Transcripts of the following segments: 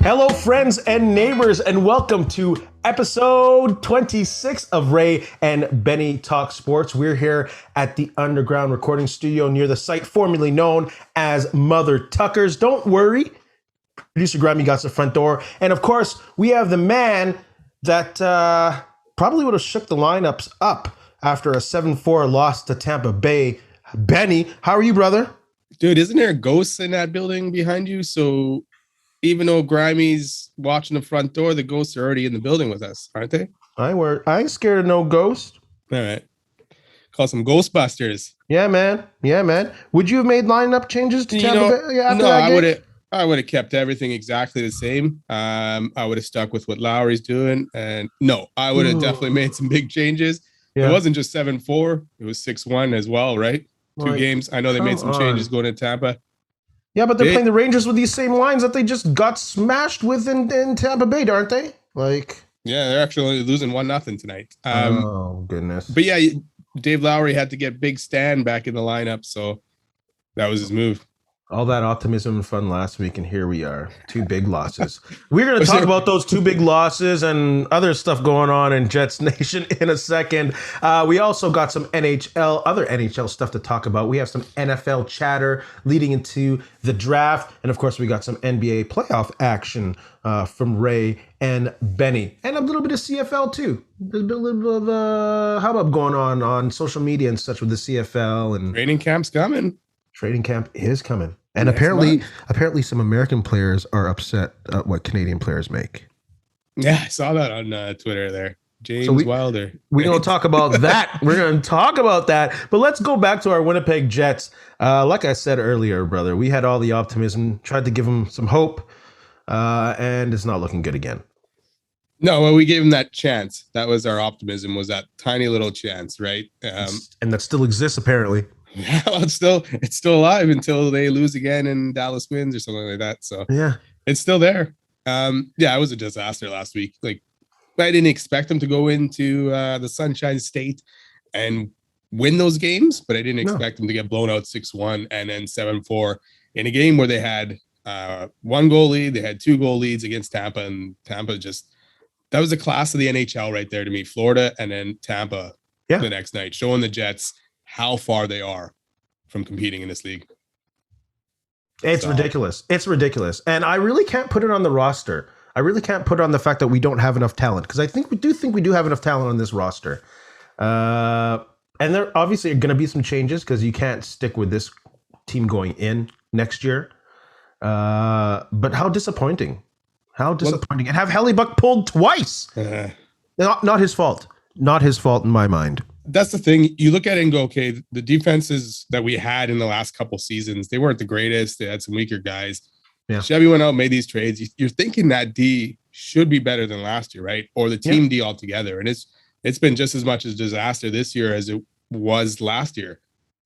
Hello, friends and neighbors, and welcome to episode 26 of Ray and Benny Talk Sports. We're here at the underground recording studio near the site formerly known as Mother Tucker's. Don't worry, producer Grammy got the front door. And of course, we have the man that probably would have shook the lineups up after a 7-4 loss to Tampa Bay. Benny, how are you, brother? Dude, isn't there ghosts in that building behind you? So even though Grimey's watching the front door, the ghosts are already in the building with us, aren't they? I ain't scared of no ghost. All right. Call some Ghostbusters. Yeah, man. Would you have made lineup changes to Tampa Bay after that game? I would have kept everything exactly the same. I would have stuck with what Lowry's doing. And no, I would have definitely made some big changes. Yeah. It wasn't just 7-4. It was 6-1 as well, right? Two games. I know they made some changes going to Tampa. Yeah, but they're playing the Rangers with these same lines that they just got smashed with in Tampa Bay, aren't they? Yeah, they're actually losing 1-0 tonight. Oh, goodness. But yeah, Dave Lowry had to get Big Stan back in the lineup, so that was his move. All that optimism and fun last week, and here we are. 2 big losses. We're going to talk about those 2 big losses and other stuff going on in Jets Nation in a second. We also got some other NHL stuff to talk about. We have some NFL chatter leading into the draft. And of course, we got some NBA playoff action from Ray and Benny. And a little bit of CFL too. There's a little bit of hubbub going on social media and such with the CFL. And training camp's coming. Trading camp is coming. And apparently some American players are upset at what Canadian players make. Yeah, I saw that on Twitter there. James Wilder. We're going to talk about that. But let's go back to our Winnipeg Jets. Like I said earlier, brother, we had all the optimism, tried to give them some hope, and it's not looking good again. No, well, we gave him that chance. That was our optimism, was that tiny little chance, right? And that still exists, apparently. Yeah, well, it's still alive until they lose again and Dallas wins or something like that. So yeah, it's still there. Yeah, it was a disaster last week. Like, I didn't expect them to go into the Sunshine State and win those games, but I didn't expect them to get blown out 6-1 and then 7-4 in a game where they had 1 goal lead. They had 2 goal leads against Tampa, and Tampa that was the class of the NHL right there to me. Florida and then Tampa the next night, showing the Jets how far they are from competing in this league. It's ridiculous. And I really can't put it on the roster. I really can't put it on the fact that we don't have enough talent, because I think we do have enough talent on this roster. And there obviously are going to be some changes because you can't stick with this team going in next year. But how disappointing. And have Hellebuck pulled twice. Not his fault. Not his fault in my mind. That's the thing. You look at it and go, okay, the defenses that we had in the last couple seasons, they weren't the greatest. They had some weaker guys. Yeah. Chevy went out and made these trades. You're thinking that D should be better than last year, right? Or the team D altogether. And it's been just as much a disaster this year as it was last year.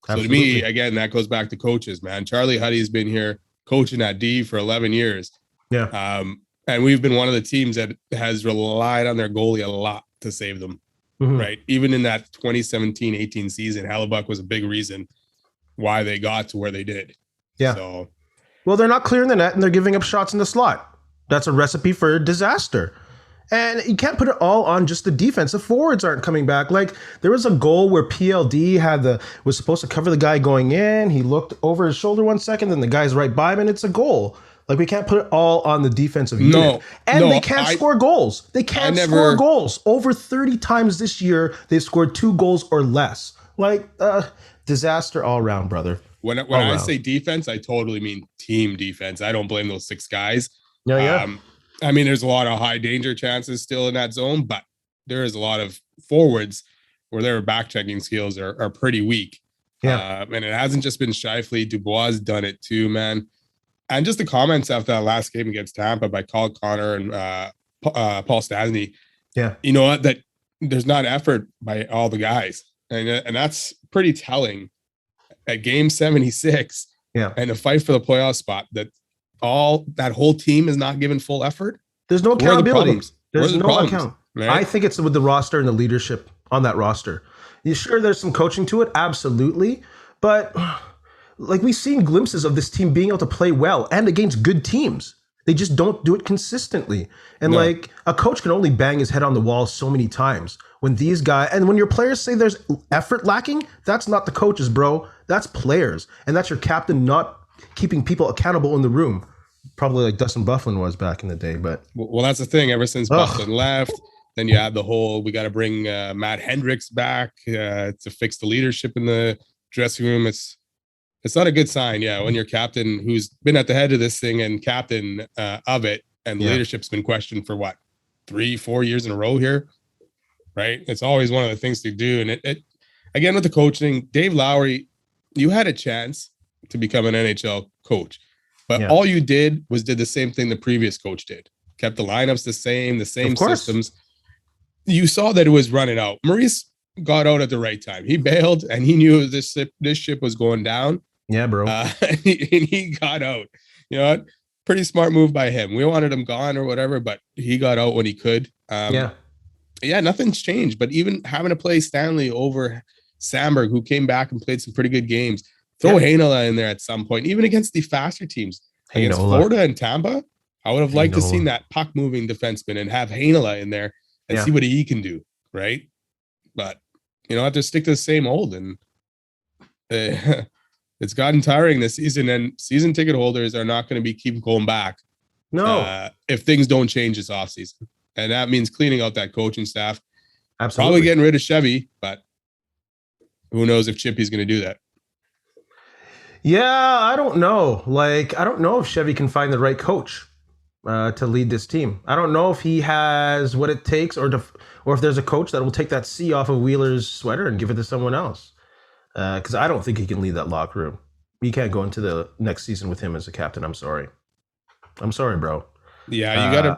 Absolutely. So to me, again, that goes back to coaches, man. Charlie Huddy's been here coaching at D for 11 years. Yeah. And we've been one of the teams that has relied on their goalie a lot to save them. Mm-hmm. Right. Even in that 2017-18 season, Hellebuck was a big reason why they got to where they did. Yeah. Well, they're not clearing the net and they're giving up shots in the slot. That's a recipe for disaster. And you can't put it all on just the defense. The forwards aren't coming back. Like, there was a goal where PLD was supposed to cover the guy going in. He looked over his shoulder 1 second, then the guy's right by him, and it's a goal. Like, we can't put it all on the defensive unit. They can't score goals. They can't score goals. Over 30 times this year, they've scored 2 goals or less. Like, disaster all around, brother. When I say defense, I totally mean team defense. I don't blame those 6 guys. Yeah. I mean, there's a lot of high danger chances still in that zone, but there is a lot of forwards where their back-checking skills are pretty weak. Yeah. And it hasn't just been Scheifele. Dubois done it too, man. And just the comments after that last game against Tampa by Kyle Connor and Paul Stastny. Yeah. You know what? That there's not effort by all the guys. And that's pretty telling at game 76. Yeah. And a fight for the playoff spot, that whole team is not given full effort. There's no accountability. There's no account. Right? I think it's with the roster and the leadership on that roster. You sure there's some coaching to it? Absolutely. But like, we've seen glimpses of this team being able to play well and against good teams. They just don't do it consistently. And No. like a coach can only bang his head on the wall so many times. When these guys and when your players say there's effort lacking, that's not the coaches, bro. That's players. And that's your captain not keeping people accountable in the room. Probably like Dustin Bufflin was back in the day, but Well, that's the thing. Ever since Bufflin left, then you have the whole, we got to bring Matt Hendricks back to fix the leadership in the dressing room. It's not a good sign. Yeah. When your captain, who's been at the head of this thing and captain of it, and leadership's been questioned for what, 3-4 years in a row here. Right. It's always one of the things to do. And it again, with the coaching, Dave Lowry, you had a chance to become an NHL coach, but all you did was did the same thing the previous coach did. Kept the lineups the same systems. You saw that it was running out. Maurice got out at the right time. He bailed and he knew this ship was going down. Yeah, bro. And he got out. You know what? Pretty smart move by him. We wanted him gone or whatever, but he got out when he could. Yeah, nothing's changed. But even having to play Stanley over Sandberg, who came back and played some pretty good games, throw Heinola in there at some point, even against the faster teams. Against Florida and Tampa, I would have liked to see that puck-moving defenseman and have Heinola in there and see what he can do, right? But, you know, I have to stick to the same old. And it's gotten tiring this season, and season ticket holders are not going to be keep going back. No. If things don't change this offseason. And that means cleaning out that coaching staff. Absolutely. Probably getting rid of Chevy, but who knows if Chippy's going to do that. Yeah, I don't know. Like, I don't know if Chevy can find the right coach to lead this team. I don't know if he has what it takes, or if there's a coach that will take that C off of Wheeler's sweater and give it to someone else. Because I don't think he can lead that locker room. You can't go into the next season with him as a captain. I'm sorry, bro. Yeah,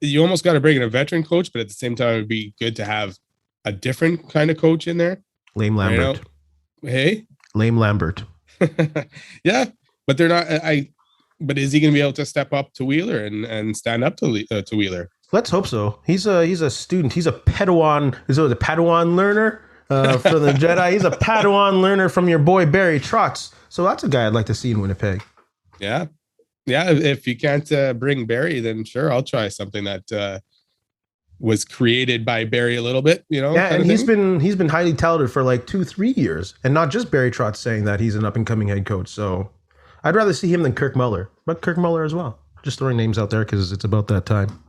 you almost got to bring in a veteran coach, but at the same time, it'd be good to have a different kind of coach in there. Lame Lambert. Hey, Lame Lambert. Yeah, but they're not. But is he going to be able to step up to Wheeler and stand up to Wheeler? Let's hope so. He's a student. He's a Padawan. He's a Padawan learner for the Jedi. He's a Padawan learner from your boy Barry Trotz. So that's a guy I'd like to see in Winnipeg. Yeah. If you can't bring Barry, then sure, I'll try something that was created by Barry a little bit. You know. Yeah, and he's been highly touted for like 2-3 years, and not just Barry Trotz saying that he's an up and coming head coach. So I'd rather see him than Kirk Muller, but Kirk Muller as well. Just throwing names out there because it's about that time.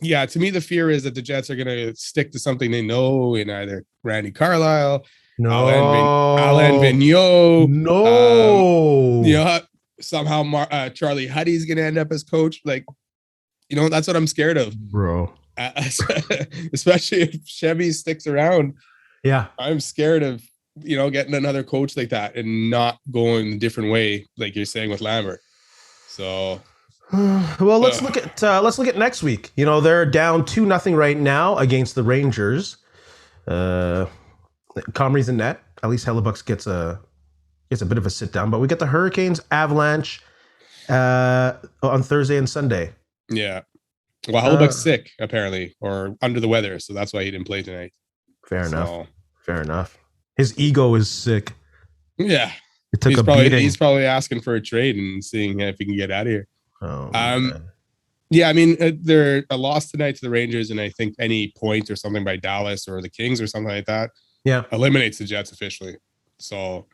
Yeah, to me, the fear is that the Jets are going to stick to something they know in either Randy Carlyle, Alain Vigneault. No. Somehow Charlie Huddy's going to end up as coach. Like, you know, that's what I'm scared of. Bro. Especially if Chevy sticks around. Yeah. I'm scared of, you know, getting another coach like that and not going a different way, like you're saying with Lambert. So... Well, let's look at next week. You know, they're down 2-0 right now against the Rangers. Comrie's in net. At least Hellebuck gets a bit of a sit down. But we get the Hurricanes, Avalanche on Thursday and Sunday. Yeah. Well, Hellebuck's sick apparently, or under the weather, so that's why he didn't play tonight. Fair enough. His ego is sick. Yeah. It took a beating. He's probably asking for a trade and seeing if he can get out of here. Oh, yeah, I mean, they're a loss tonight to the Rangers, and I think any point or something by Dallas or the Kings or something like that, eliminates the Jets officially. So,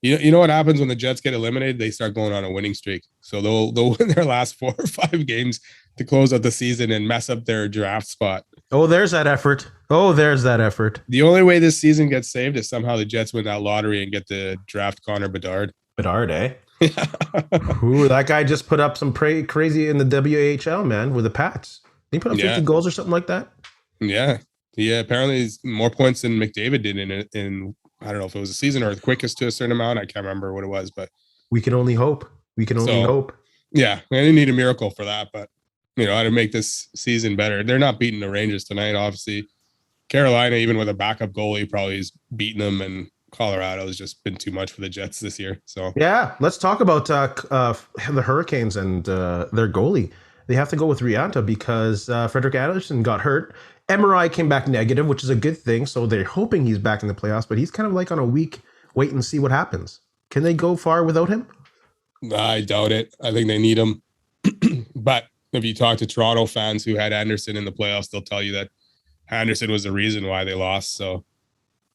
you know what happens when the Jets get eliminated? They start going on a winning streak. So they'll win their last 4 or 5 games to close out the season and mess up their draft spot. Oh, there's that effort. The only way this season gets saved is somehow the Jets win that lottery and get to draft Connor Bedard. Bedard, eh? Ooh, that guy just put up some crazy in the WHL, man, with the Pats. He put up 50 goals or something like that. Yeah. Apparently he's more points than McDavid did in I don't know if it was a season or the quickest to a certain amount. I can't remember what it was, but we can only hope. Yeah, I didn't need a miracle for that, but you know, how to make this season better. They're not beating the Rangers tonight, obviously. Carolina, even with a backup goalie, probably is beating them, and Colorado has just been too much for the Jets this year. So yeah, let's talk about the Hurricanes and their goalie. They have to go with Rianta because Frederik Andersen got hurt. MRI came back negative, which is a good thing. So they're hoping he's back in the playoffs, but he's kind of like on a week wait and see what happens. Can they go far without him? I doubt it. I think they need him. But if you talk to Toronto fans who had Andersen in the playoffs, they'll tell you that Andersen was the reason why they lost. So,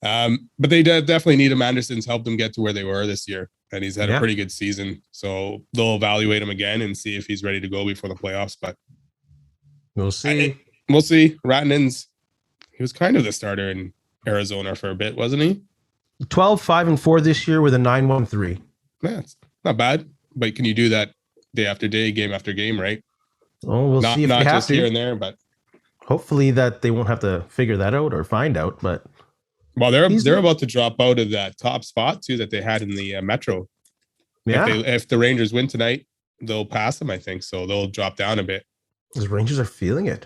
but they definitely need him. Andersen's helped them get to where they were this year, and he's had a pretty good season. So they'll evaluate him again and see if he's ready to go before the playoffs. But we'll see. We'll see. Ratanen's, he was kind of the starter in Arizona for a bit, wasn't he? 12-5-4 this year with a 9-1-3. Yeah, it's not bad. But can you do that day after day, game after game, right? Oh, we'll see if not they have just to. Here and there, but hopefully that they won't have to figure that out or find out. But they're about to drop out of that top spot too that they had in the Metro. Yeah, if the Rangers win tonight, they'll pass them, I think. So they'll drop down a bit. The Rangers are feeling it.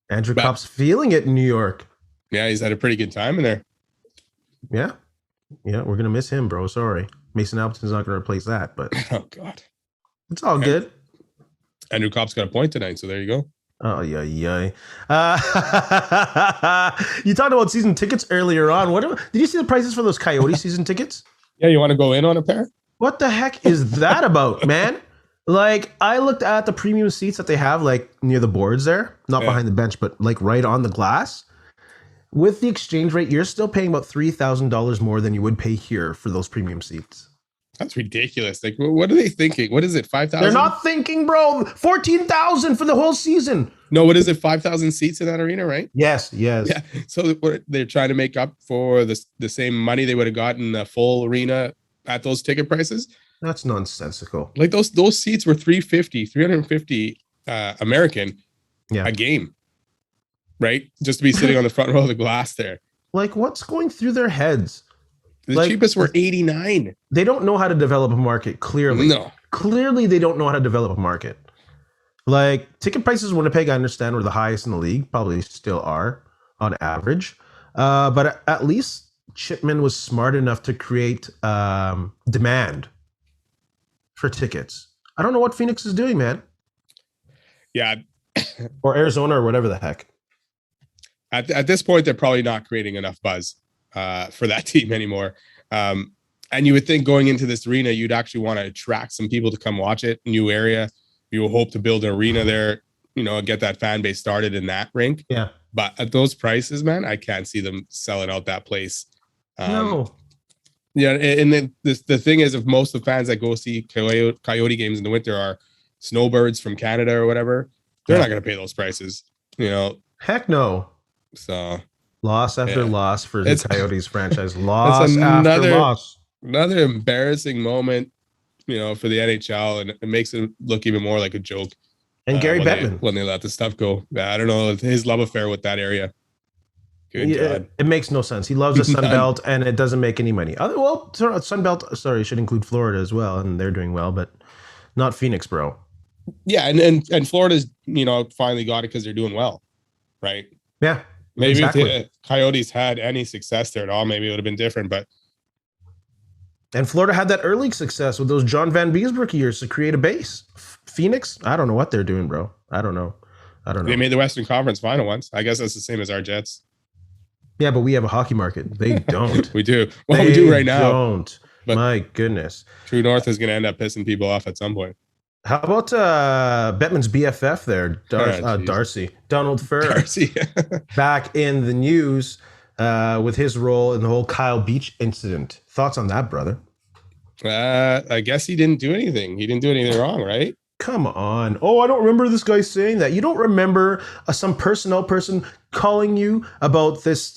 Andrew Copp's feeling it in New York. Yeah, he's had a pretty good time in there. Yeah, we're gonna miss him, bro. Sorry, Mason Albertson's not gonna replace that. But oh god, it's all good. Andrew Copp's got a point tonight, so there you go. Oh, yeah. You talked about season tickets earlier on. Did you see the prices for those Coyote season tickets? Yeah, you want to go in on a pair? What the heck is that about, man? Like, I looked at the premium seats that they have, like, near the boards there. Not behind the bench, but, like, right on the glass. With the exchange rate, you're still paying about $3,000 more than you would pay here for those premium seats. That's ridiculous. Like, what are they thinking? What is it, 5,000? They're not thinking, bro. 14,000 for the whole season. No, what is it, 5,000 seats in that arena, right? Yes. Yeah. So they're trying to make up for the same money they would have gotten in a full arena at those ticket prices. That's nonsensical. Like those seats were $350 American a game, right? Just to be sitting on the front row of the glass there. Like, what's going through their heads? The cheapest were $89. They don't know how to develop a market, clearly. No. Clearly, they don't know how to develop a market. Like, ticket prices in Winnipeg, I understand, were the highest in the league. Probably still are, on average. But at least Chipman was smart enough to create demand for tickets. I don't know what Phoenix is doing, man. Yeah. Or Arizona or whatever the heck. At this point, they're probably not creating enough buzz for that team anymore. And you would think going into this arena, you'd actually want to attract some people to come watch it. New area. You hope to build an arena there, get that fan base started in that rink. Yeah. But at those prices, man, I can't see them selling out that place. No. Yeah. And then the thing is, if most of the fans that go see Coyote games in the winter are snowbirds from Canada or whatever, they're not going to pay those prices, Heck no. So loss after loss for the Coyotes franchise. Loss after loss. Another embarrassing moment, for the NHL, and it makes it look even more like a joke. And Gary Bettman, when they let the stuff go, I don't know his love affair with that area. Good God. It makes no sense. He loves the Sun Belt, and it doesn't make any money. Sun Belt, should include Florida as well, and they're doing well, but not Phoenix, bro. Yeah, and Florida's finally got it because they're doing well, right? Yeah. Maybe if the Coyotes had any success there at all, maybe it would have been different. And Florida had that early success with those John Van Beesbrook years to create a base. Phoenix, I don't know what they're doing, bro. I don't know. They made the Western Conference final once. I guess that's the same as our Jets. Yeah, but we have a hockey market. They don't. We do. Well, we do right now. Don't. But my goodness. True North is going to end up pissing people off at some point. How about Bettman's BFF there, Darcy? Donald Fehr. Darcy. Back in the news with his role in the whole Kyle Beach incident. Thoughts on that, brother? I guess he didn't do anything. He didn't do anything wrong, right? Come on. Oh, I don't remember this guy saying that. You don't remember some personnel person calling you about this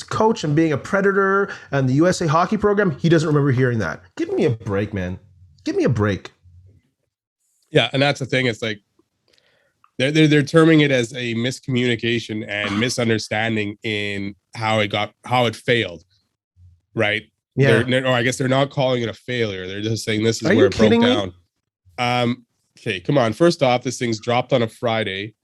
coach and being a predator and the USA hockey program? He doesn't remember hearing that. Give me a break, man. Give me a break. Yeah, and that's the thing. It's like they're terming it as a miscommunication and misunderstanding in how it failed, right? Yeah. Or I guess they're not calling it a failure. They're just saying this is where it broke down. Okay, come on. First off, this thing's dropped on a Friday,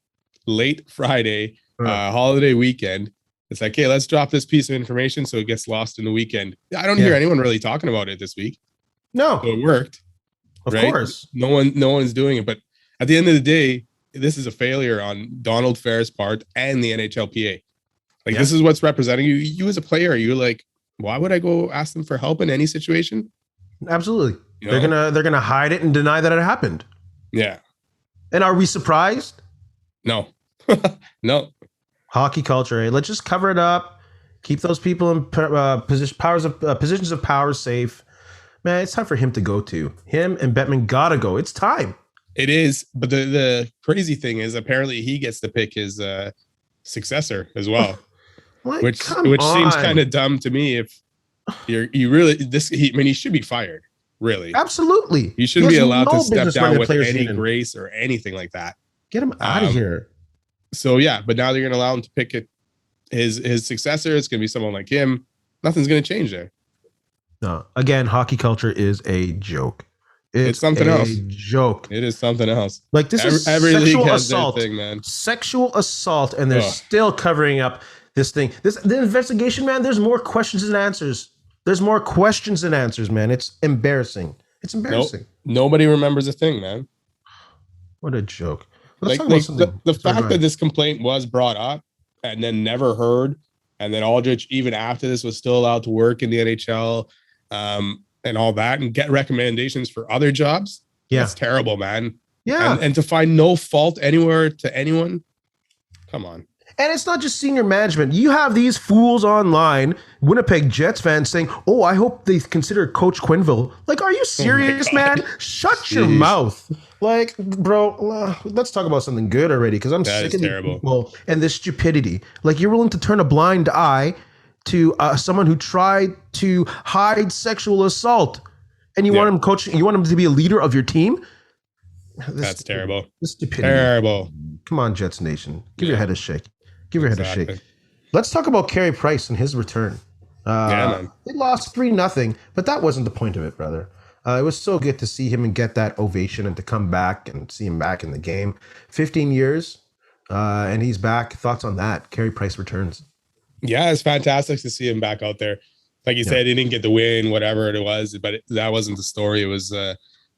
late Friday, holiday weekend. It's like, hey, let's drop this piece of information so it gets lost in the weekend. I don't hear anyone really talking about it this week. No, so it worked. Of course. No one's doing it. But at the end of the day, this is a failure on Donald Fehr's part and the NHLPA. This is what's representing you. You as a player, you're like, why would I go ask them for help in any situation? Absolutely. They're gonna hide it and deny that it happened. Yeah. And are we surprised? No. No. Hockey culture. Let's just cover it up. Keep those people in positions of power safe. Man, it's time for him to go too. Him and Bettman gotta go. It's time. It is, but the crazy thing is apparently he gets to pick his successor as well, Like, which come seems on. kind of dumb to me. If you really he should be fired. Really, Absolutely. he shouldn't be allowed no to step business down running a with players' any union. grace or anything like that. Get him out of here. So yeah, but now they're going to allow him to pick his successor. It's going to be someone like him. Nothing's going to change there. No, again, hockey culture is a joke. It's something else. Joke. It is something else. Like this is every league sexual has assault, their thing, man. Sexual assault, and they're still covering up this thing. The investigation, man. There's more questions than answers. There's more questions than answers, man. It's embarrassing. It's embarrassing. Nope. Nobody remembers a thing, man. What a joke. Let's Like, talk about something. the fact that this complaint was brought up and then never heard, and then Aldrich, even after this, was still allowed to work in the NHL and all that and get recommendations for other jobs. Yeah. That's terrible, man. Yeah. And to find no fault anywhere to anyone. Come on. And it's not just senior management. You have these fools online, Winnipeg Jets fans saying, "Oh, I hope they consider Coach Quenneville." Like, are you serious, man? Shut your mouth. Like, bro, let's talk about something good already, because I'm sick of these people and this stupidity. Like, you're willing to turn a blind eye to someone who tried to hide sexual assault, and you want him coaching. You want him to be a leader of your team. That's terrible. This stupidity. Terrible. Come on, Jets Nation. Give your head a shake. Give your head a shake. Let's talk about Carey Price and his return. Man. They lost 3-0, but that wasn't the point of it, brother. It was so good to see him and get that ovation and to come back and see him back in the game. 15 years, and he's back. Thoughts on that? Carey Price returns. Yeah, it's fantastic to see him back out there. Like you said, he didn't get the win, whatever it was, but that wasn't the story. It was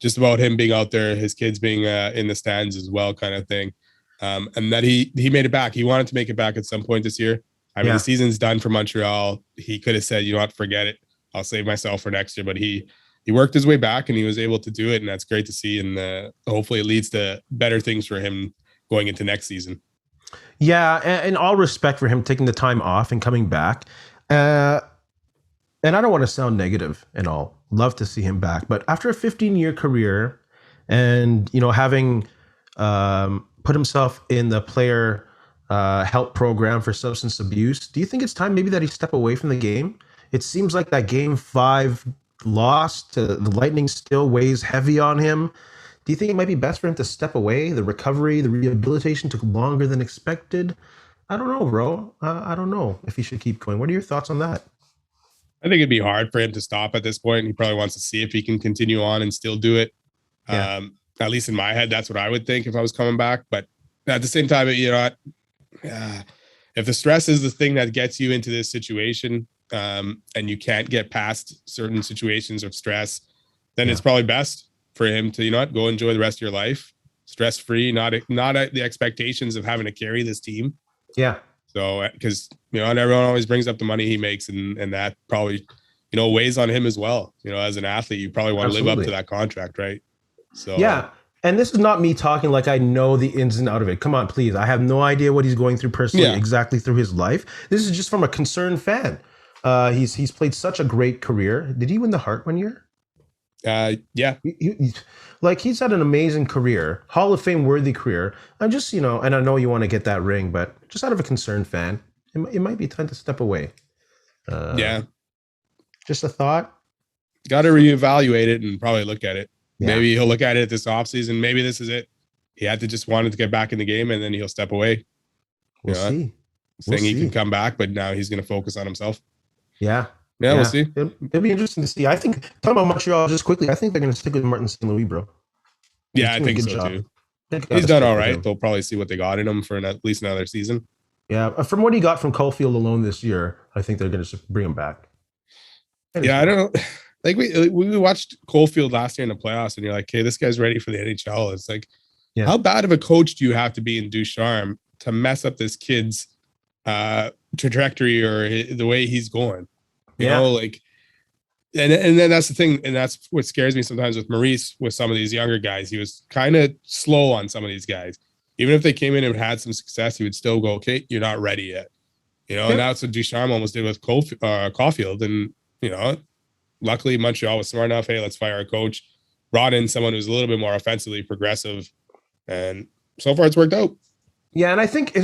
just about him being out there, his kids being in the stands as well, kind of thing. And that he made it back. He wanted to make it back at some point this year. I mean, the season's done for Montreal. He could have said, you know what, forget it. I'll save myself for next year. But he worked his way back and he was able to do it. And that's great to see. And hopefully it leads to better things for him going into next season. Yeah. And all respect for him taking the time off and coming back. And I don't want to sound negative and all. Love to see him back. But after a 15-year career and, you know, having put himself in the player help program for substance abuse, do you think it's time maybe that he step away from the game? It seems like that Game 5 loss to the Lightning still weighs heavy on him. Do you think it might be best for him to step away? The recovery, the rehabilitation took longer than expected. I don't know, bro. I don't know if he should keep going. What are your thoughts on that? I think it'd be hard for him to stop at this point. He probably wants to see if he can continue on and still do it. Yeah. At least in my head, that's what I would think if I was coming back. But at the same time, you know, if the stress is the thing that gets you into this situation and you can't get past certain situations of stress, then it's probably best for him to, you know what, go enjoy the rest of your life, stress-free, not at the expectations of having to carry this team. Yeah. So, because, you know, and everyone always brings up the money he makes and that probably, you know, weighs on him as well. You know, as an athlete, you probably want to live up to that contract, right? So yeah. And this is not me talking like I know the ins and out of it. Come on, please. I have no idea what he's going through personally, exactly through his life. This is just from a concerned fan. He's played such a great career. Did he win the Hart one year? Yeah. He's had an amazing career, Hall of Fame worthy career. I'm just, you know, and I know you want to get that ring, but just out of a concerned fan, it might be time to step away. Just a thought. Got to reevaluate it and probably look at it. Yeah. Maybe he'll look at it this offseason. Maybe this is it. He had to just wanted to get back in the game and then he'll step away. We'll see. Saying he can come back, but now he's going to focus on himself. Yeah. Yeah, we'll see. It'll be interesting to see. I think, talking about Montreal just quickly, I think they're going to stick with Martin St. Louis, bro. Yeah, I think so too. He's done all right. They'll probably see what they got in him for at least another season. Yeah, from what he got from Caulfield alone this year, I think they're going to bring him back. Yeah, I don't know. Like we watched Caulfield last year in the playoffs, and you're like, "Hey, this guy's ready for the NHL." It's like, how bad of a coach do you have to be in Ducharme to mess up this kid's trajectory or the way he's going? You know, like And then that's the thing, and that's what scares me sometimes with Maurice, with some of these younger guys. He was kind of slow on some of these guys. Even if they came in and had some success, he would still go, okay, you're not ready yet. And that's what Ducharme almost did with Caulfield. And, luckily Montreal was smart enough. Hey, let's fire our coach. Brought in someone who's a little bit more offensively progressive. And so far it's worked out. Yeah, and I think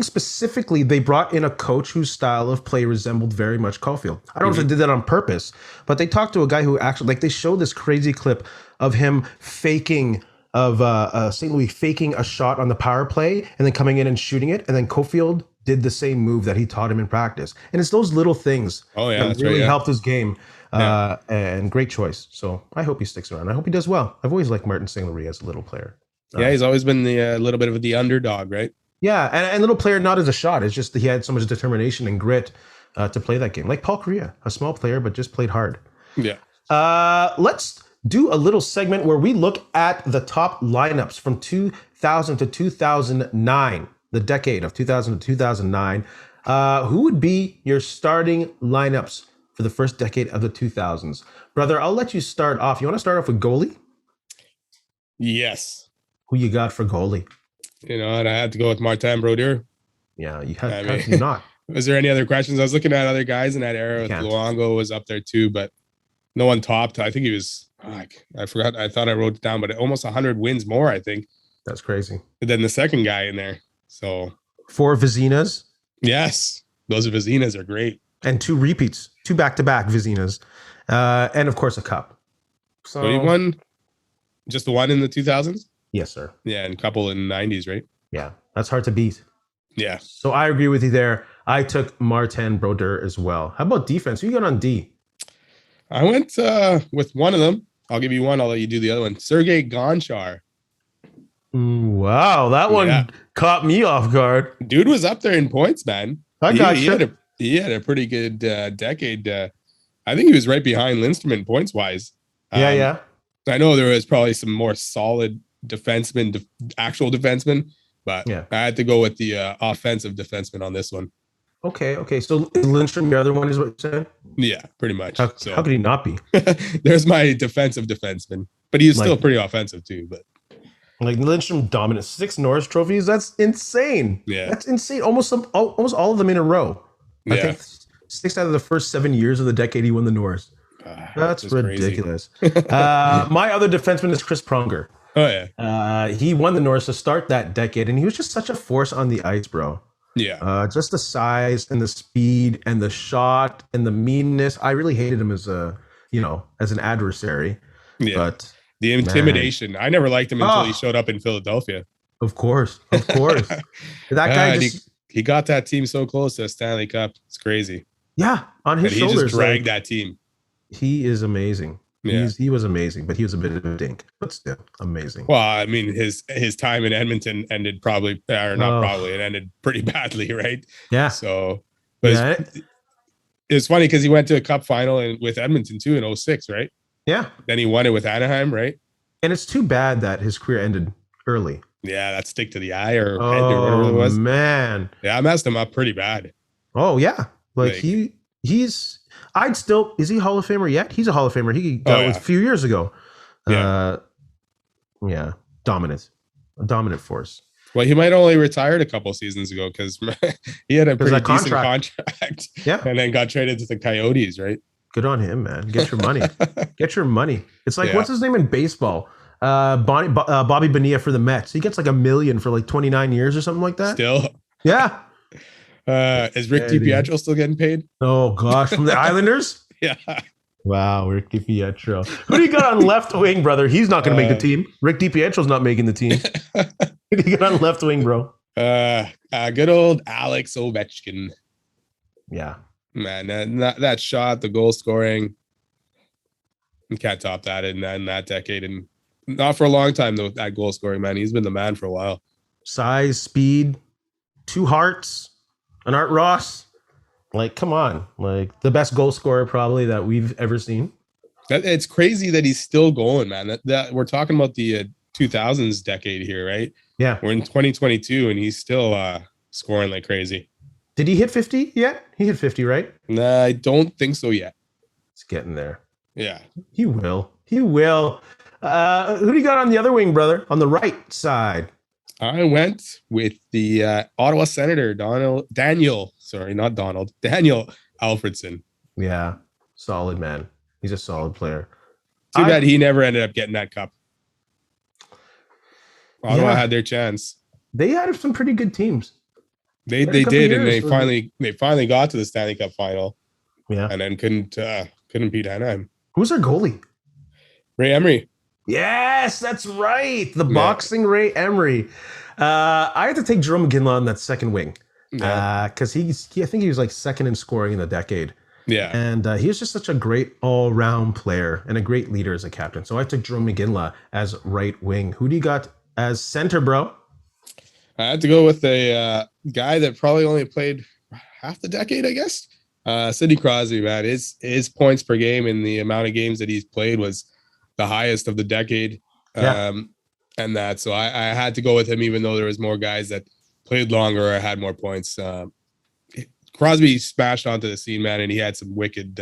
specifically they brought in a coach whose style of play resembled very much Caulfield. I don't know if they did that on purpose, but they talked to a guy who actually, like, they showed this crazy clip of him faking St. Louis faking a shot on the power play and then coming in and shooting it, and then Caulfield did the same move that he taught him in practice. And it's those little things that really helped his game. And great choice. So I hope he sticks around. I hope he does well. I've always liked Martin St. Louis as a little player. He's always been the little bit of the underdog, right? Yeah, and little player not as a shot. It's just that he had so much determination and grit to play that game. Like Paul Kariya, a small player, but just played hard. Yeah. Let's do a little segment where we look at the top lineups from 2000 to 2009, the decade of 2000 to 2009. Who would be your starting lineups for the first decade of the 2000s? Brother, I'll let you start off. You want to start off with goalie? Yes. Who you got for goalie? And I had to go with Martin Brodeur. Yeah, you have to not. Was there any other questions? I was looking at other guys in that era. Luongo was up there too, but no one topped. I think he was, I forgot. I thought I wrote it down, but almost 100 wins more, I think. That's crazy. And then the second guy in there. So 4 Vezinas. Yes, those Vezinas are great. And 2 repeats, 2 back-to-back Vezinas. And of course a cup. So you won just the one in the 2000s? Yes, sir. Yeah, and a couple in the 90s, right? Yeah, that's hard to beat. Yeah. So I agree with you there. I took Martin Brodeur as well. How about defense? Who you got on D? I went with one of them. I'll give you one. I'll let you do the other one. Sergei Gonchar. Wow, that one caught me off guard. Dude was up there in points, man. He had a pretty good decade. I think he was right behind Lindstrom points-wise. Yeah. I know there was probably some more solid defensemen, actual defensemen, but I had to go with the offensive defenseman on this one. Okay. So Lindstrom, your other one, is what you said? Yeah, pretty much. How could he not be? There's my defensive defenseman, but he's still pretty offensive too. But like Lindstrom dominant, 6 Norris trophies. That's insane. Yeah, that's insane. Almost all of them in a row. I think 6 out of the first 7 years of the decade he won the Norris. That's ridiculous. My other defenseman is Chris Pronger. Oh yeah. He won the Norris to start that decade, and he was just such a force on the ice, bro. Yeah. Just the size and the speed and the shot and the meanness. I really hated him as an adversary. Yeah. But the intimidation. I never liked him until he showed up in Philadelphia. Of course. That guy he got that team so close to a Stanley Cup. It's crazy. Yeah, on his shoulders. He just dragged that team. He is amazing. Yeah. He was amazing, but he was a bit of a dink, but still amazing. Well, I mean, his time in Edmonton ended it ended pretty badly, right? Yeah. So, but it's funny because he went to a cup final with Edmonton too in 2006, right? Yeah. Then he won it with Anaheim, right? And it's too bad that his career ended early. Yeah, that stick to the eye or head or whatever it was. Man. Yeah, I messed him up pretty bad. Oh yeah. Like is he Hall of Famer yet? He's a Hall of Famer. He got it a few years ago. Dominant. A dominant force. Well, he might only retired a couple seasons ago because he had a pretty decent contract. Yeah. And then got traded to the Coyotes, right? Good on him, man. Get your money. Get your money. It's like, what's his name in baseball? Bobby Bonilla for the Mets. He gets like $1 million for like 29 years or something like that. Still. Yeah. Is Rick DiPietro still getting paid? Oh gosh, from the Islanders? Yeah. Wow, Rick DiPietro. Who do you got on left wing, brother? He's not going to make the team. Rick DiPietro's not making the team. Who do you got on left wing, bro? Good old Alex Ovechkin. Yeah. Man, that shot, the goal scoring, you can't top that in that decade, and not for a long time though. That goal scoring, man, he's been the man for a while. Size, speed, 2 hearts, an Art Ross. Like, come on, like the best goal scorer probably that we've ever seen. It's crazy that he's still going, man. That we're talking about the 2000s decade here, right? Yeah, we're in 2022, and he's still scoring like crazy. Did he hit 50 yet? He hit 50, right? Nah, I don't think so yet. It's getting there. Yeah. He will. He will. Who do you got on the other wing, brother? On the right side. I went with the Ottawa Senator, Daniel Alfredson. Yeah, solid man. He's a solid player. Too bad he never ended up getting that cup. Ottawa had their chance. They had some pretty good teams. They did, and they finally got to the Stanley Cup final. Yeah, and then couldn't beat Anaheim. Who's their goalie? Ray Emery. Yes, that's right. The boxing Ray Emery. I had to take Jerome McGinley on that second wing because I think he was like second in scoring in the decade. Yeah, and he was just such a great all-round player and a great leader as a captain. So I took Jerome McGinley as right wing. Who do you got as center, bro? I had to go with a guy that probably only played half the decade, I guess. Sidney Crosby, man. His points per game and the amount of games that he's played was the highest of the decade. And that, so I had to go with him, even though there was more guys that played longer or had more points. Crosby smashed onto the scene, man, and he had some wicked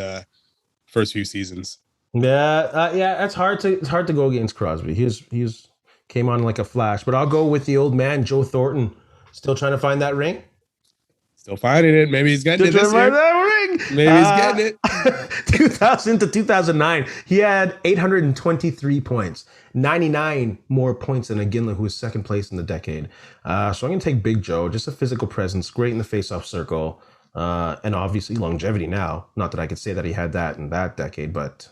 first few seasons. It's hard to go against Crosby. He's came on like a flash, but I'll go with the old man, Joe Thornton. Still trying to find that ring. Still finding it. Maybe he's getting it this year. Maybe he's getting it. 2000 to 2009, he had 823 points, 99 more points than McGinley, who was second place in the decade. So I'm going to take Big Joe, just a physical presence, great in the faceoff circle, and obviously longevity now. Not that I could say that he had that in that decade, but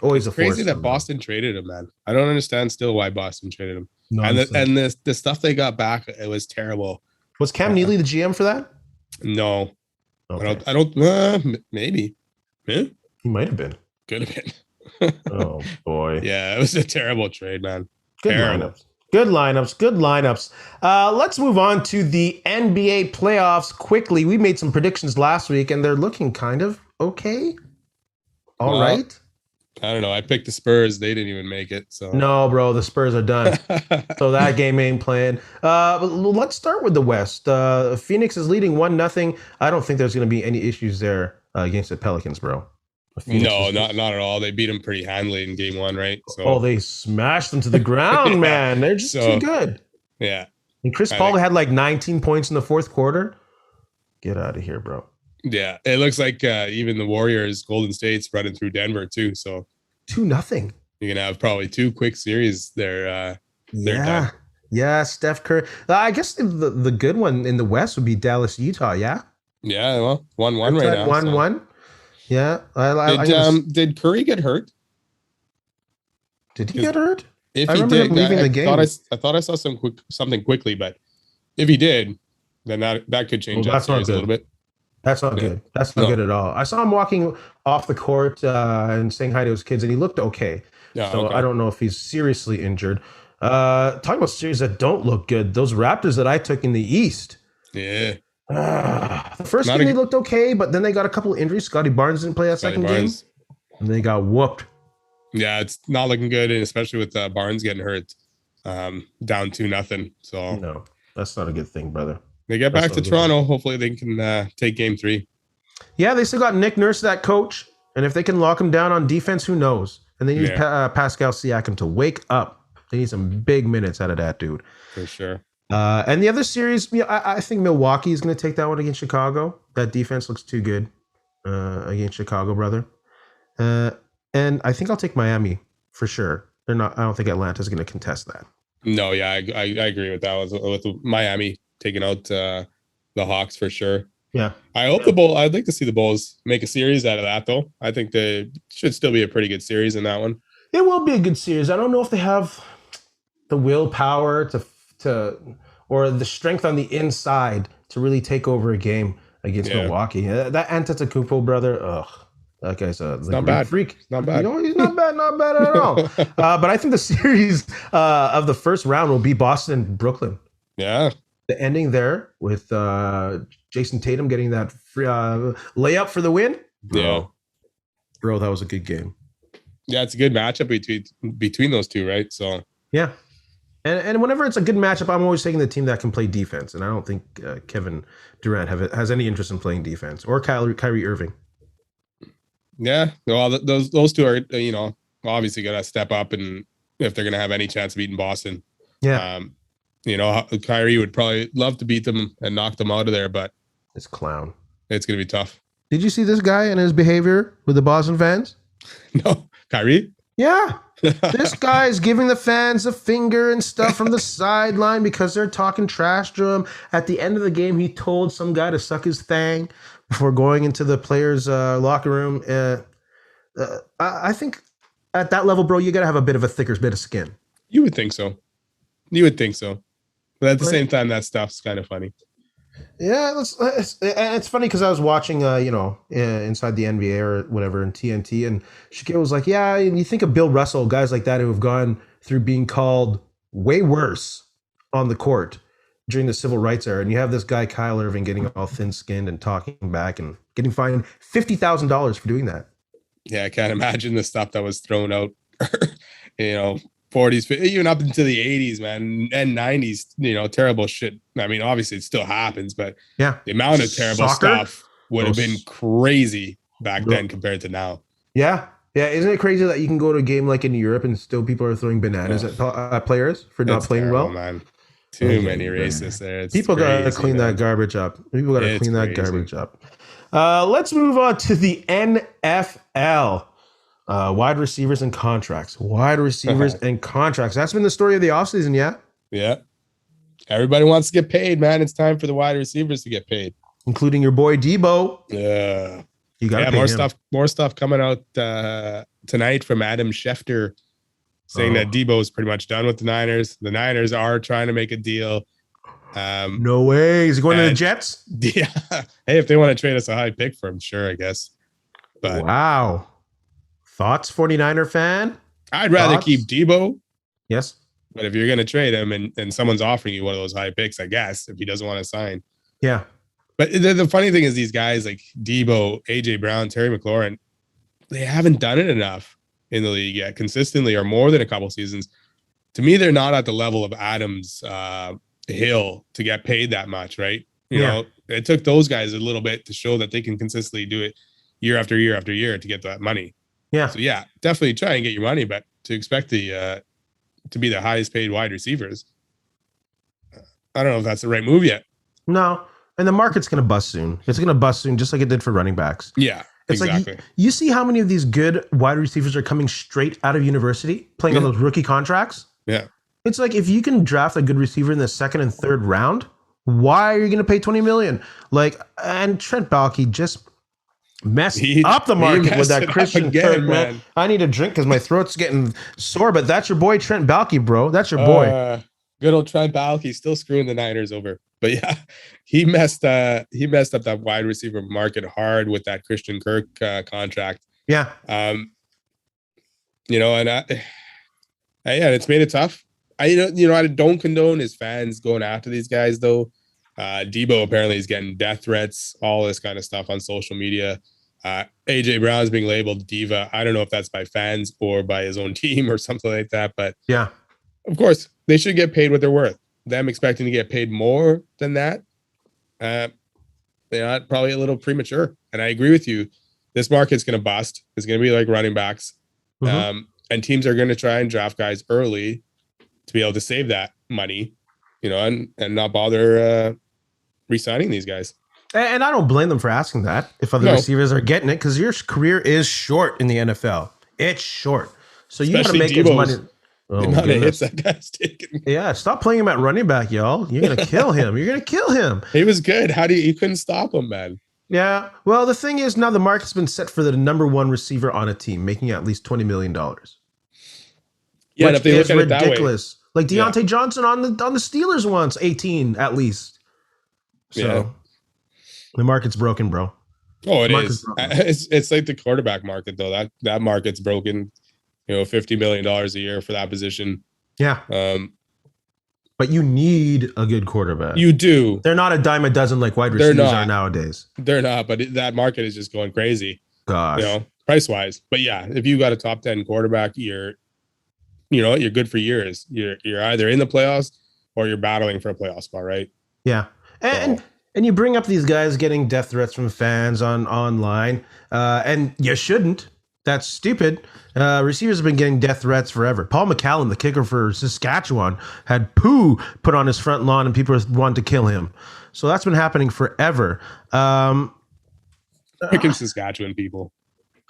always a force. Crazy that Boston traded him, man. I don't understand still why Boston traded him. And the stuff they got back, it was terrible. Was Cam Neely the GM for that? No. Okay. I don't maybe. Yeah? He might have been. Could have been. Oh boy. Yeah, it was a terrible trade, man. Good lineups. Let's move on to the NBA playoffs quickly. We made some predictions last week and they're looking kind of okay. All right. I don't know. I picked the Spurs. They didn't even make it. So no, bro, the Spurs are done. So that game ain't playing. But let's start with the West. Phoenix is leading 1-0. I don't think there's going to be any issues there against the Pelicans, bro. No, not at all. They beat them pretty handily in game one, right? So they smashed them to the ground, man. They're just too good. Yeah. And Chris Paul had like 19 points in the fourth quarter. Get out of here, bro. Yeah, it looks like even the Warriors, Golden State's running through Denver too. So 2-0. You're gonna have probably two quick series there. Done. Yeah, Steph Curry. I guess the good one in the West would be Dallas, Utah. Yeah. Yeah, well, 1-1 right now. 1-1. So. Yeah. Did Curry get hurt? Did he get hurt? If he did, I thought I saw something quickly, but if he did, then that could change that series a little bit. That's not good. That's not good at all. I saw him walking off the court and saying hi to his kids, and he looked okay. I don't know if he's seriously injured. Talking about series that don't look good, those Raptors that I took in the East. Yeah. The first game they looked okay, but then they got a couple of injuries. Scotty Barnes didn't play that second game, and they got whooped. Yeah, it's not looking good, and especially with Barnes getting hurt, down 2-0. So no, that's not a good thing, brother. They get back to Toronto. Hopefully they can take game 3. Yeah, they still got Nick Nurse, that coach. And if they can lock him down on defense, who knows? And they need Pascal Siakam to wake up. They need some big minutes out of that dude. For sure. And the other series, I think Milwaukee is going to take that one against Chicago. That defense looks too good against Chicago, brother. And I think I'll take Miami for sure. I don't think Atlanta's going to contest that. No, yeah, I agree with that. With Miami taking out the Hawks for sure. Yeah. I'd like to see the Bulls make a series out of that, though. I think they should still be a pretty good series in that one. It will be a good series. I don't know if they have the willpower or the strength on the inside to really take over a game against Milwaukee. That Antetokounmpo brother, that guy's a freak. Not bad. He's not bad at all. But I think the series of the first round will be Boston and Brooklyn. Yeah. The ending there with Jason Tatum getting that free layup for the win. Bro, that was a good game. Yeah, it's a good matchup between those two, right? So yeah, and whenever it's a good matchup, I'm always taking the team that can play defense, and I don't think Kevin Durant has any interest in playing defense or Kyrie Irving. Yeah, well, those two are obviously gonna step up, and if they're gonna have any chance of beating Boston, Yeah, Kyrie would probably love to beat them and knock them out of there, but this clown. it's gonna be tough. Did you see this guy and his behavior with the Boston fans? No, Kyrie. Yeah. This guy's giving the fans a finger and stuff from the sideline because they're talking trash to him. At the end of the game, he told some guy to suck his thang before going into the players' locker room. I think at that level, bro, you got to have a bit of a thicker bit of skin. You would think so. But at the Right. same time, that stuff's kind of funny. Yeah, it's funny because I was watching, inside the NBA or whatever in TNT, and Shaquille was like, "Yeah, and you think of Bill Russell, guys like that who have gone through being called way worse on the court during the civil rights era, and you have this guy Kyle Irving getting all thin-skinned and talking back and getting fined $50,000 for doing that." Yeah, I can't imagine the stuff that was thrown out. 40s, even up into the 80s, man, and 90s, terrible shit. I mean, obviously it still happens, but Yeah, the amount of terrible stuff would have been Gross. crazy back then compared to now. Yeah, isn't it crazy that you can go to a game like in Europe and still people are throwing bananas at players for not It's playing terrible, well? man. Too many racists there. It's People got to crazy, clean man. that garbage up. People got to It's clean that crazy. garbage up. Let's move on to the NFL. Wide receivers and contracts. Wide receivers and contracts. That's been the story of the offseason, yeah? Yeah. Everybody wants to get paid, man. It's time for the wide receivers to get paid. Including your boy Debo. Yeah. You got to pay more him. More stuff coming out tonight from Adam Schefter saying that Debo is pretty much done with the Niners. The Niners are trying to make a deal. No way. Is he going to the Jets? Yeah. Hey, if they want to trade us a high pick for him, sure, I guess. But wow. Thoughts, 49er fan? I'd rather keep Debo. Yes. But if you're going to trade him and someone's offering you one of those high picks, I guess, if he doesn't want to sign. Yeah. But the funny thing is these guys like Debo, AJ Brown, Terry McLaurin, they haven't done it enough in the league yet consistently or more than a couple seasons. To me, they're not at the level of Adams Hill to get paid that much, right? You know, it took those guys a little bit to show that they can consistently do it year after year after year to get that money. Yeah. So yeah, definitely try and get your money, but to expect the to be the highest paid wide receivers, I don't know if that's the right move yet. No. And the market's going to bust soon. It's going to bust soon, just like it did for running backs. Yeah, it's exactly. Like you see how many of these good wide receivers are coming straight out of university, playing on those rookie contracts? Yeah. It's like if you can draft a good receiver in the second and third round, why are you going to pay $20 million? Like, and Trent Baalke just messed up the market with that Christian Kirk, man. I need a drink because my throat's getting sore, but that's your boy Trent Baalke, bro. That's your boy. Good old Trent Baalke still screwing the Niners over. But yeah, he messed up that wide receiver market hard with that Christian Kirk contract. Yeah. And it's made it tough. I don't condone his fans going after these guys though. Debo apparently is getting death threats, all this kind of stuff on social media. AJ Brown's being labeled diva. I don't know if that's by fans or by his own team or something like that. But yeah, of course they should get paid what they're worth. Them expecting to get paid more than that, they're probably a little premature. And I agree with you. This market's going to bust. It's going to be like running backs. And teams are going to try and draft guys early to be able to save that money, and not bother re-signing these guys. And I don't blame them for asking that if other receivers are getting it, because your career is short in the NFL. It's short. So you got to make as money. The amount of hits that guy's taking. Yeah, stop playing him at running back, y'all. You're going to kill him. You're going to kill him. He was good. You couldn't stop him, man. Yeah. Well, the thing is now the market's been set for the number one receiver on a team, making at least $20 million. Yeah, and if they look at ridiculous. It that way. Like Deontay Johnson on the Steelers once, 18 at least. So the market's broken, bro. Oh, it is. It's like the quarterback market though. That market's broken. $50 million a year for that position. Yeah. But you need a good quarterback. You do. They're not a dime a dozen like wide receivers are nowadays. They're not, but that market is just going crazy. Gosh. Price wise. But yeah, if you got a top 10 quarterback, you're good for years. You're either in the playoffs or you're battling for a playoff spot, right? Yeah. And And you bring up these guys getting death threats from fans online, and you shouldn't. That's stupid. Receivers have been getting death threats forever. Paul McCallum, the kicker for Saskatchewan, had poo put on his front lawn, and people wanted to kill him. So that's been happening forever. Freaking Saskatchewan people.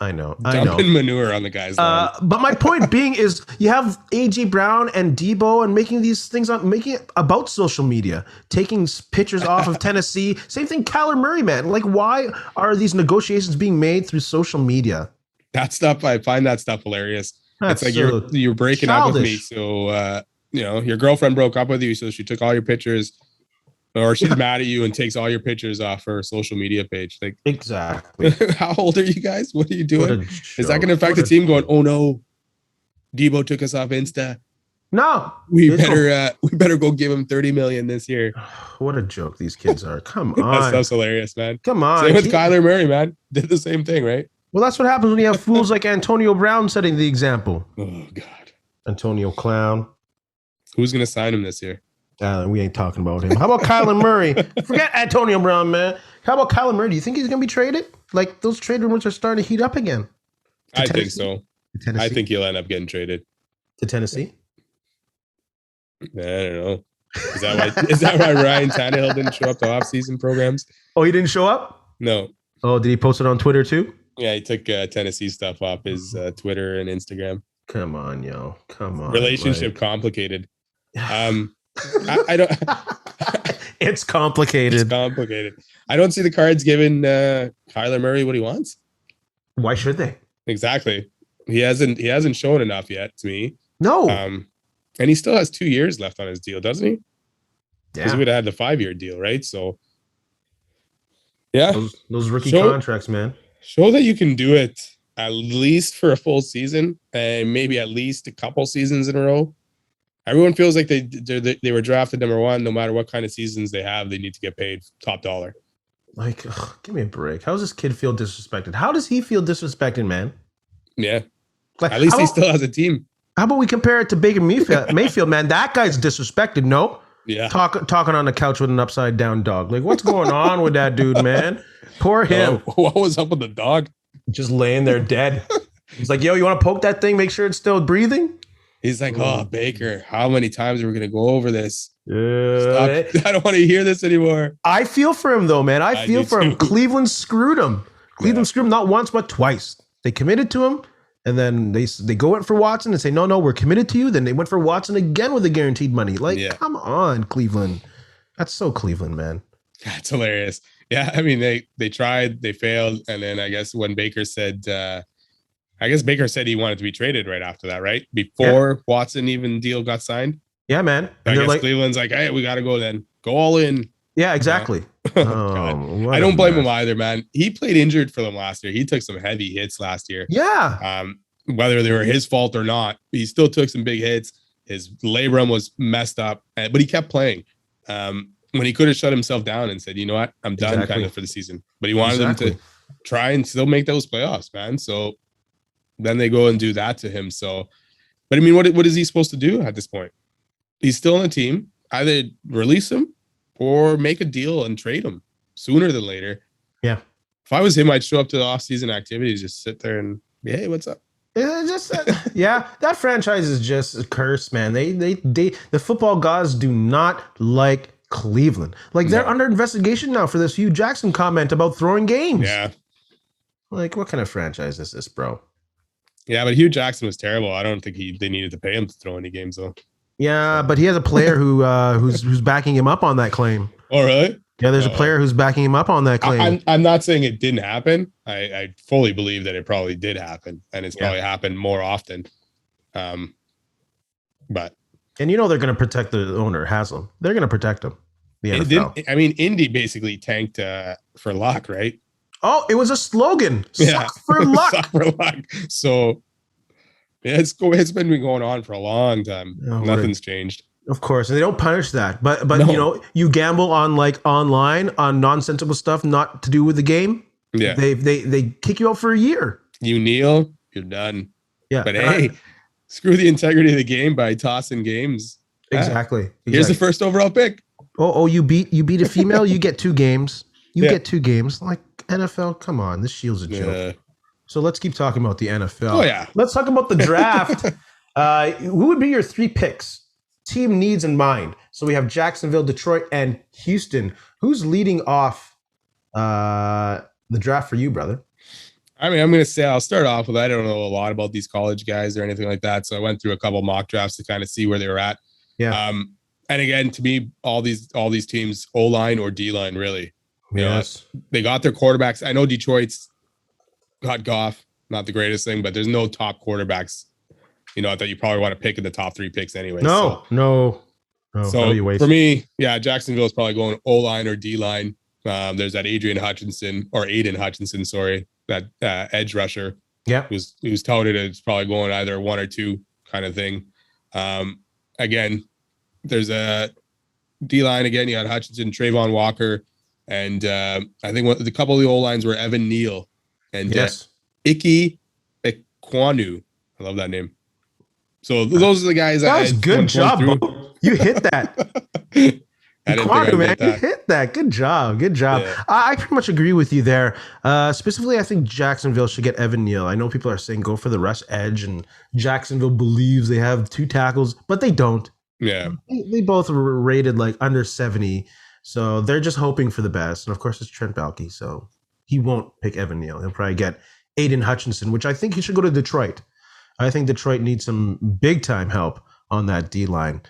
I know. Dumping manure on the guy's lawn. But my point being is you have AJ Brown and Debo and making these things making it about social media, taking pictures off of Tennessee. Same thing, Kyler Murray, man. Like, why are these negotiations being made through social media? That stuff, I find that stuff hilarious. It's like you're breaking up with me. So, your girlfriend broke up with you, so she took all your pictures. Or she's mad at you and takes all your pictures off her social media page. Like, exactly. How old are you guys? What are you doing? Is that going to affect the team going, oh no, Debo took us off Insta? No. We better go give him 30 million this year. What a joke these kids are. Come on. That stuff's hilarious, man. Come on. Same with Kyler Murray, man. Did the same thing, right? Well, that's what happens when you have fools like Antonio Brown setting the example. Oh, God. Antonio Clown. Who's going to sign him this year? We ain't talking about him. How about Kyler Murray? Forget Antonio Brown, man. How about Kyler Murray? Do you think he's going to be traded? Like, those trade rumors are starting to heat up again. I think so. I think he'll end up getting traded. To Tennessee? I don't know. Is that why Ryan Tannehill didn't show up to off-season programs? Oh, he didn't show up? No. Oh, did he post it on Twitter too? Yeah, he took Tennessee stuff off his Twitter and Instagram. Come on, yo. Come on. Relationship complicated. I don't. It's complicated. It's complicated. I don't see the Cards giving Kyler Murray what he wants. Why should they? Exactly. He hasn't shown enough yet to me. No. And he still has 2 years left on his deal, doesn't he? Because he would have had the 5-year deal, right? So, yeah, those rookie contracts, man. Show that you can do it at least for a full season and maybe at least a couple seasons in a row. Everyone feels like they were drafted number one. No matter what kind of seasons they have, they need to get paid top dollar. Like, give me a break. How does this kid feel disrespected? How does he feel disrespected, man? Yeah. Like, at least he still has a team. How about we compare it to Baker Mayfield, man? That guy's disrespected, no? Yeah. Talking on the couch with an upside down dog. Like, what's going on with that dude, man? Poor him. What was up with the dog? Just laying there dead. He's like, yo, you want to poke that thing? Make sure it's still breathing? He's like, oh, Baker, how many times are we going to go over this? Stop. I don't want to hear this anymore. I feel for him, though, man. I feel for him. Cleveland screwed him. Cleveland screwed him not once, but twice. They committed to him, and then they go in for Watson and say, no, we're committed to you. Then they went for Watson again with the guaranteed money. Like, come on, Cleveland. That's so Cleveland, man. That's hilarious. Yeah, I mean, they tried, they failed, and then I guess when Baker said Baker said he wanted to be traded right after that, right? Before Watson even deal got signed. Yeah, man. I guess Cleveland's like, hey, we got to go then. Go all in. Yeah, exactly. Oh, I don't blame him either, man. He played injured for them last year. He took some heavy hits last year. Yeah. Whether they were his fault or not, he still took some big hits. His labrum was messed up, but he kept playing. When he could have shut himself down and said, you know what, I'm done kind of for the season. But he wanted them to try and still make those playoffs, man. So then they go and do that to him. So, but I mean, what is he supposed to do at this point? He's still on the team. Either release him or make a deal and trade him sooner than later. Yeah. If I was him, I'd show up to the off-season activities, just sit there and be, hey, what's up? That franchise is just a curse, man. They the football gods do not like Cleveland. Like, they're under investigation now for this Hugh Jackson comment about throwing games. Yeah. Like, what kind of franchise is this, bro? Yeah, but Hugh Jackson was terrible. I don't think they needed to pay him to throw any games, though. Yeah, but he has a player who's backing him up on that claim. Oh, really? Yeah, there's a player who's backing him up on that claim. I'm not saying it didn't happen. I fully believe that it probably did happen, and it's probably happened more often. But and you know they're going to protect the owner, Haslam. They're going to protect him. The NFL. Indy basically tanked for luck, right? Oh, it was a slogan. Suck for luck. Suck for luck. So yeah, it's been going on for a long time. Nothing's changed. Of course, and they don't punish that. But no. You know, you gamble on like online on nonsensical stuff not to do with the game. Yeah. They kick you out for a year. You kneel, you're done. Yeah. But hey, screw the integrity of the game by tossing games. Exactly. Here's the first overall pick. Oh, you beat a female, you get 2 games. You Yeah. get 2 games. Like NFL, come on, this Shield's a joke. So let's keep talking about the NFL. Oh, yeah. Let's talk about the draft. Who would be your 3 picks? Team needs in mind. So we have Jacksonville, Detroit, and Houston. Who's leading off the draft for you, brother? I mean, I'm going to say I'll start off with I don't know a lot about these college guys or anything like that. So I went through a couple mock drafts to kind of see where they were at. Yeah. And again, to me, all these teams, O-line or D-line, really. Yes. They got their quarterbacks. I know Detroit's got Goff, not the greatest thing, but there's no top quarterbacks, that you probably want to pick in the top 3 picks anyway. No. So for me, Jacksonville is probably going O-line or D-line. There's that Aiden Hutchinson, sorry, that edge rusher. Yeah. Who's touted as probably going either 1 or 2 kind of thing. Again, there's a D-line again. You got Hutchinson, Trayvon Walker, and I think the couple of the O-lines were Evan Neal and Ike Ekwonu. I love that name. So those are the guys. That was good job, bro. You hit that. You hit that. Good job. Yeah. I pretty much agree with you there. Specifically, I think Jacksonville should get Evan Neal. I know people are saying go for the rush edge, and Jacksonville believes they have 2 tackles, but they don't. Yeah. They both were rated like under 70, so they're just hoping for the best. And of course, it's Trent Baalke, so he won't pick Evan Neal. He'll probably get Aiden Hutchinson, which I think he should go to Detroit. I think Detroit needs some big time help on that D line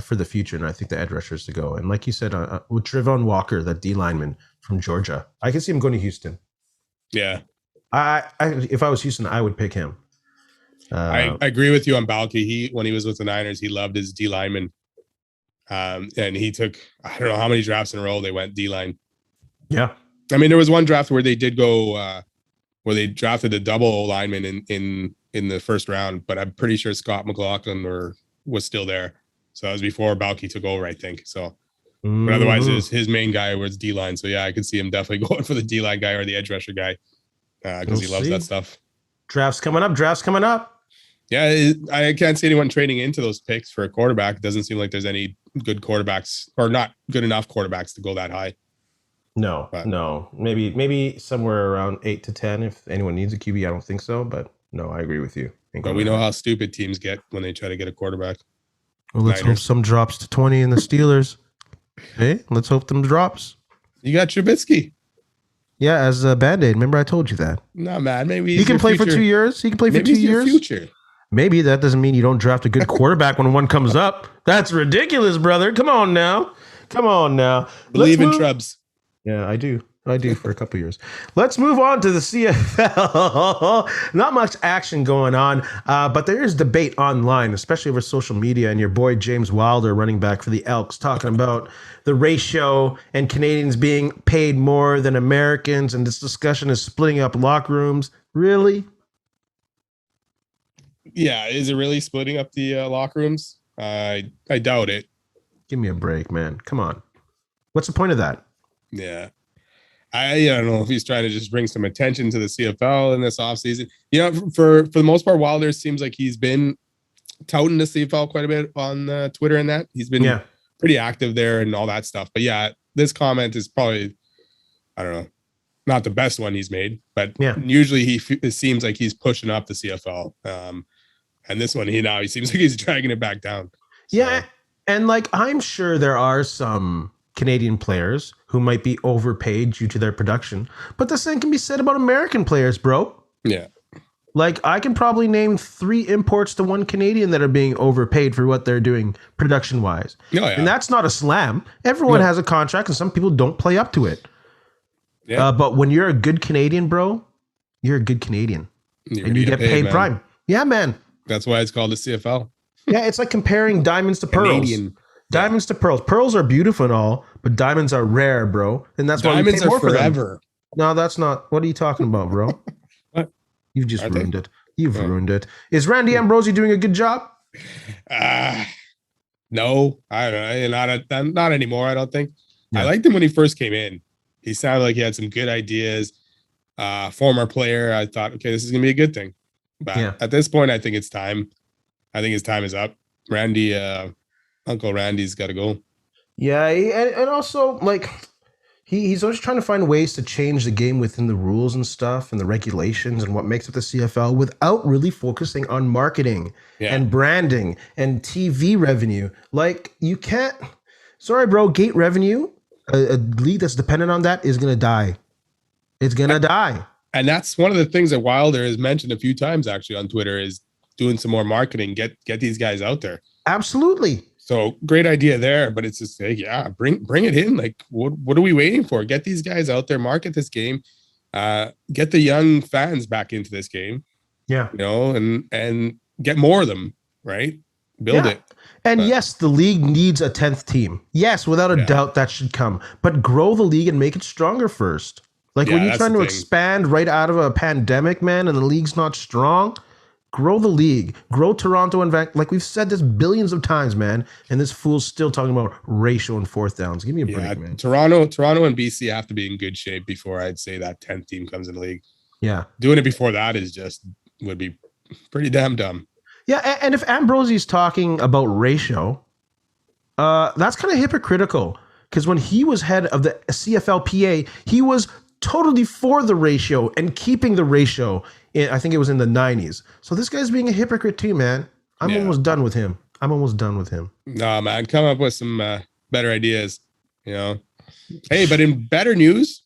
for the future, and I think the edge rushers to go. And like you said, with Trayvon Walker, that D lineman from Georgia, I can see him going to Houston. Yeah, if I was Houston, I would pick him. I agree with you on Baalke. When he was with the Niners, he loved his D lineman, and he took I don't know how many drafts in a row they went D line. Yeah, I mean there was one draft where they did go where they drafted a double lineman in the first round, but I'm pretty sure Scott McLaughlin was still there. So that was before Baalke took over, I think. So, but otherwise, his main guy was D line. So yeah, I could see him definitely going for the D line guy or the edge rusher guy because he loves that stuff. Drafts coming up. Yeah, I can't see anyone trading into those picks for a quarterback. It doesn't seem like there's any good quarterbacks or not good enough quarterbacks to go that high. No. Maybe somewhere around 8 to 10 if anyone needs a QB. I don't think so, but no, I agree with you. But we know how stupid teams get when they try to get a quarterback. Well, let's hope some drops to 20 in the Steelers. Hey, let's hope them drops. You got Trubisky. Yeah, as a Band-Aid. Remember I told you that. Not bad. Maybe he can play for 2 years. He can play for 2 years. Future. Maybe that doesn't mean you don't draft a good quarterback when one comes up. That's ridiculous, brother. Come on now. Believe in Trubs. Yeah, I do for a couple years. Let's move on to the CFL. Not much action going on, but there is debate online, especially over social media, and your boy James Wilder, running back for the Elks, talking about the ratio and Canadians being paid more than Americans, and this discussion is splitting up locker rooms. Really? Yeah, is it really splitting up the locker rooms? I doubt it. Give me a break, man. Come on. What's the point of that? Yeah. I don't know if he's trying to just bring some attention to the CFL in this offseason. For the most part, Wilder seems like he's been touting the CFL quite a bit on Twitter and that. He's been pretty active there and all that stuff. But yeah, this comment is probably, I don't know, not the best one he's made. But usually it seems like he's pushing up the CFL. And this one, he seems like he's dragging it back down. So. Yeah, and like I'm sure there are some Canadian players who might be overpaid due to their production, but the same can be said about American players, bro. Yeah. Like I can probably name 3 imports to 1 Canadian that are being overpaid for what they're doing production wise. Oh, yeah. And that's not a slam. Everyone has a contract and some people don't play up to it. Yeah. But when you're a good Canadian, bro, you're a good Canadian and you get paid prime. Yeah, man. That's why it's called the CFL. Yeah. It's like comparing diamonds to pearls. Diamonds to pearls. Pearls are beautiful and all, but diamonds are rare, bro. And that's why diamonds we pay more are forever. For them. No, that's not. What are you talking about, bro? What? You've just ruined it. You've ruined it. Is Randy Ambrosie doing a good job? No, I don't know. Not anymore. I don't think. Yeah. I liked him when he first came in. He sounded like he had some good ideas. Former player. I thought, okay, this is gonna be a good thing. But at this point, I think it's time. I think his time is up. Randy. Uncle Randy's got to go. Yeah, and also like he's always trying to find ways to change the game within the rules and stuff and the regulations and what makes up the CFL without really focusing on marketing Yeah. and branding and TV revenue. Like you can't. Sorry, bro. Gate revenue, a league that's dependent on that is gonna die. It's gonna die. And that's one of the things that Wilder has mentioned a few times actually on Twitter is doing some more marketing, get these guys out there. Absolutely. So great idea there, but it's just like, yeah, bring it in. Like, what are we waiting for? Get these guys out there, market this game, get the young fans back into this game, Yeah. and get more of them, right? Build it. And yes, the league needs a 10th team. Yes, without a doubt that should come. But grow the league and make it stronger first. Like when you're trying to expand right out of a pandemic, man, and the league's not strong, grow the league. Grow Toronto and Vancouver. Like we've said this billions of times, man. And this fool's still talking about ratio and fourth downs. Give me a break, man. Toronto and BC have to be in good shape before I'd say that 10th team comes in the league. Yeah. Doing it before that would be pretty damn dumb. Yeah, and if Ambrosie's talking about ratio, that's kind of hypocritical. Because when he was head of the CFLPA, he was totally for the ratio and keeping the ratio. I think it was in the 90s. So this guy's being a hypocrite too, man. I'm almost done with him. Nah, man, come up with some better ideas. Hey, but in better news,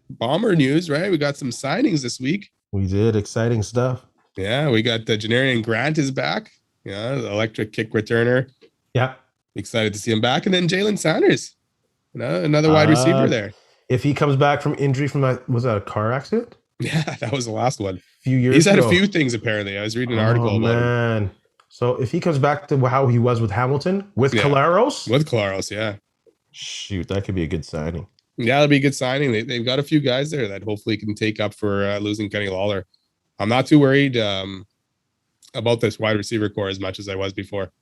Bomber news, right? We got some signings this week. We did exciting stuff. Yeah, we got the Janarian Grant is back. Yeah, the electric kick returner. Yeah, excited to see him back, and then Jalen Sanders, another wide receiver there. If he comes back from injury from was that a car accident? Yeah, that was the last one. A few years He's had ago. a few things apparently. I was reading an article about him. So if he comes back to how he was with Hamilton, with Collaros? With Collaros, yeah. Shoot, that could be a good signing. Yeah, that'll be a good signing. They've got a few guys there that hopefully can take up for losing Kenny Lawler. I'm not too worried about this wide receiver core as much as I was before.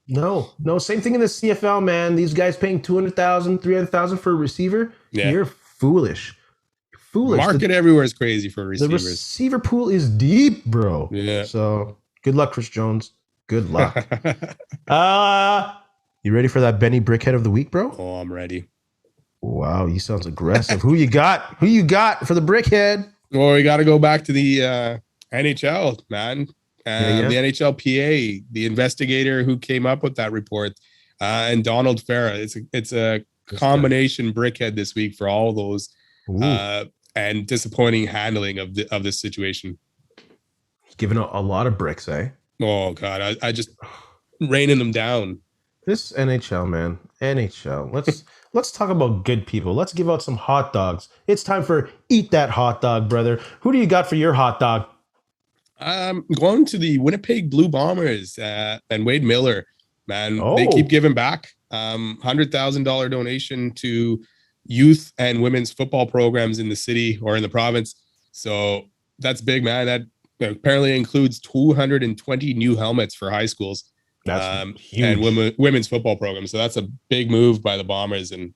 No, same thing in the CFL, man. These guys paying $200,000, $300,000 for a receiver. Yeah. You're foolish. Market everywhere is crazy for receivers. The receiver pool is deep, bro. Yeah. So good luck, Chris Jones. Good luck. You ready for that Benny Brickhead of the week, bro? Oh, I'm ready. Wow, he sounds aggressive. Who you got? Who you got for the Brickhead? Well, we got to go back to the NHL, man. The NHLPA, the investigator who came up with that report, and Donald Fehr. It's a combination Brickhead this week for all those and disappointing handling of this situation. He's giving a lot of bricks, eh? Oh God, I just raining them down. This NHL, man, NHL. Let's talk about good people. Let's give out some hot dogs. It's time for Eat That Hot Dog, brother. Who do you got for your hot dog? I'm going to the Winnipeg Blue Bombers and Wade Miller, man. They keep giving back. $100,000 donation to youth and women's football programs in the city or in the province. So that's big, man. That apparently includes 220 new helmets for high schools. That's huge. And women's football programs. So that's a big move by the Bombers and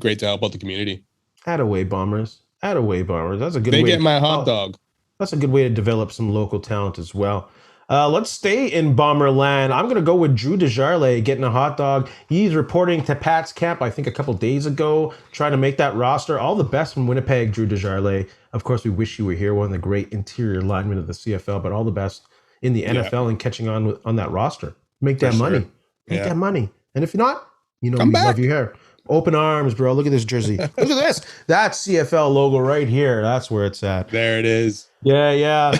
great to help out the community. Attaway Bombers. That's a good way. They get my hot dog. That's a good way to develop some local talent as well. Let's stay in Bomberland. I'm going to go with Drew Desjardins getting a hot dog. He's reporting to Pat's camp, I think a couple days ago, trying to make that roster. All the best from Winnipeg, Drew Desjardins. Of course, we wish you were here, one of the great interior linemen of the CFL, but all the best in the NFL and catching on that roster. Make that money. Make that money. And if you're not, we love you here. Open arms, bro. Look at this jersey. Look at this. That CFL logo right here. That's where it's at. There it is. Yeah.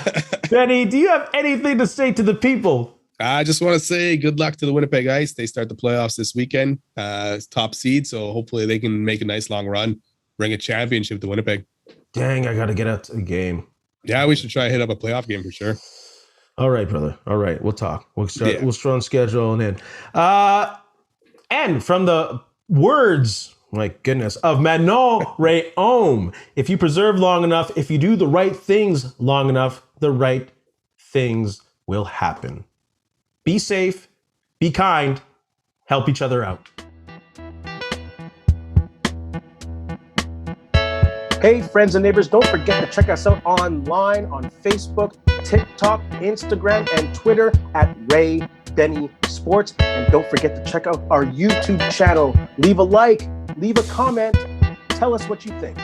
Benny, do you have anything to say to the people? I just want to say good luck to the Winnipeg Ice. They start the playoffs this weekend. It's top seed, so hopefully they can make a nice long run, bring a championship to Winnipeg. Dang, I got to get out to the game. Yeah, we should try to hit up a playoff game for sure. All right, brother. All right, we'll talk. We'll start on schedule and in. And from the words, my goodness, of Manon Rhéaume, if you preserve long enough, if you do the right things long enough, the right things will happen. Be safe, be kind, help each other out. Hey, friends and neighbors, don't forget to check us out online on Facebook, TikTok, Instagram, and Twitter at Ray Denny Sports. Sports. And don't forget to check out our YouTube channel. Leave a like, leave a comment, tell us what you think.